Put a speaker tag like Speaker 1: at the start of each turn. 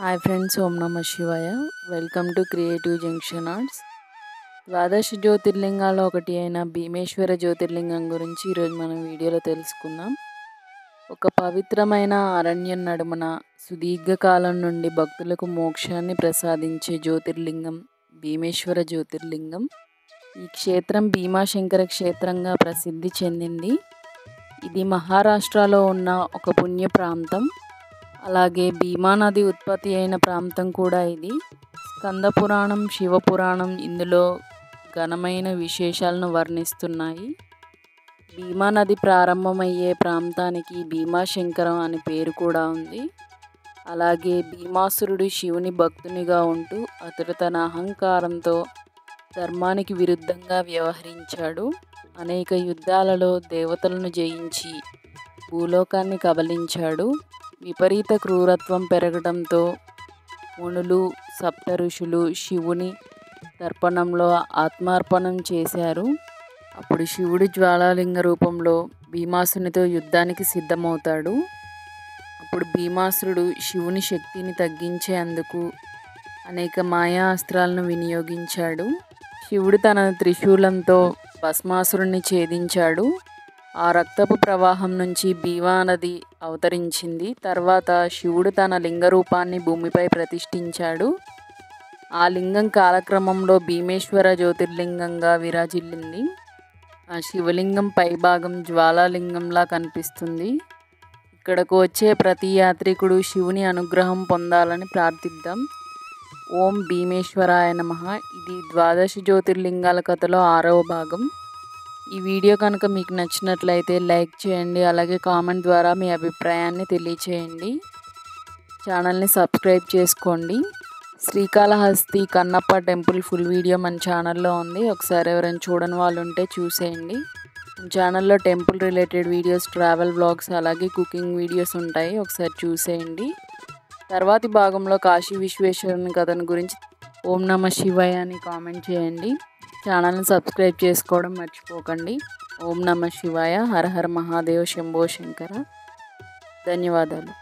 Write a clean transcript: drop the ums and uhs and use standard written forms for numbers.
Speaker 1: Hi friends, ఓం నమ శివాయ. Welcome to creative junction arts. ద్వాదశ జ్యోతిర్లింగాల్లో ఒకటి అయిన భీమేశ్వర జ్యోతిర్లింగం గురించి ఈరోజు మనం వీడియోలో తెలుసుకుందాం. ఒక పవిత్రమైన అరణ్యం నడుమన సుదీర్ఘకాలం నుండి భక్తులకు మోక్షాన్ని ప్రసాదించే జ్యోతిర్లింగం భీమేశ్వర జ్యోతిర్లింగం. ఈ క్షేత్రం భీమాశంకర క్షేత్రంగా ప్రసిద్ధి చెందింది. ఇది మహారాష్ట్రలో ఉన్న ఒక పుణ్య ప్రాంతం. అలాగే భీమా నది ఉత్పత్తి అయిన ప్రాంతం కూడా ఇది. స్కంద పురాణం, శివపురాణం ఇందులో ఘనమైన విశేషాలను వర్ణిస్తున్నాయి. భీమా నది ప్రారంభమయ్యే ప్రాంతానికి భీమాశంకరం అని పేరు కూడా ఉంది. అలాగే భీమాసురుడు శివుని భక్తునిగా ఉంటూ అతడు తన అహంకారంతో ధర్మానికి విరుద్ధంగా వ్యవహరించాడు. అనేక యుద్ధాలలో దేవతలను జయించి భూలోకాన్ని కబలించాడు. విపరీత క్రూరత్వం పెరగడంతో మునులు, సప్త ఋషులు శివుని తర్పణంలో ఆత్మార్పణం చేశారు. అప్పుడు శివుడు జ్వాలాలింగ రూపంలో భీమాసునితో యుద్ధానికి సిద్ధమవుతాడు. అప్పుడు భీమాసురుడు శివుని శక్తిని తగ్గించేందుకు అనేక మాయా అస్త్రాలను వినియోగించాడు. శివుడు తన త్రిశూలంతో భస్మాసురుణ్ణి ఛేదించాడు. ఆ రక్తపు ప్రవాహం నుంచి భీమా నది అవతరించింది. తర్వాత శివుడు తన లింగ రూపాన్ని భూమిపై ప్రతిష్ఠించాడు. ఆ లింగం కాలక్రమంలో భీమేశ్వర జ్యోతిర్లింగంగా విరాజిల్లింది. ఆ శివలింగం పైభాగం జ్వాలాలింగంలా కనిపిస్తుంది. ఇక్కడకు వచ్చే ప్రతి యాత్రికుడు శివుని అనుగ్రహం పొందాలని ప్రార్థిద్దాం. ఓం భీమేశ్వరాయ నమః. ఇది ద్వాదశ జ్యోతిర్లింగాల కథలో 6వ భాగం. ఈ వీడియో కనుక మీకు నచ్చినట్లయితే లైక్ చేయండి. అలాగే కామెంట్ ద్వారా మీ అభిప్రాయాన్ని తెలియచేయండి. ఛానల్ని సబ్స్క్రైబ్ చేసుకోండి. Srikalahasti Kannappa temple full video మన ఛానల్లో ఉంది. ఒకసారి ఎవరైనా చూడని వాళ్ళు ఉంటే చూసేయండి. మన ఛానల్లో temple related videos, travel vlogs, అలాగే కుకింగ్ వీడియోస్ ఉంటాయి. ఒకసారి చూసేయండి. తర్వాతి భాగంలో కాశీ విశ్వేశ్వరుని కథను గురించి ఓం నమ శివాయ అని కామెంట్ చేయండి. ఛానల్ని సబ్స్క్రైబ్ చేసుకోవడం మర్చిపోకండి. ఓం నమ శివాయ. హర హర మహాదేవ్, శంభో శంకర. ధన్యవాదాలు.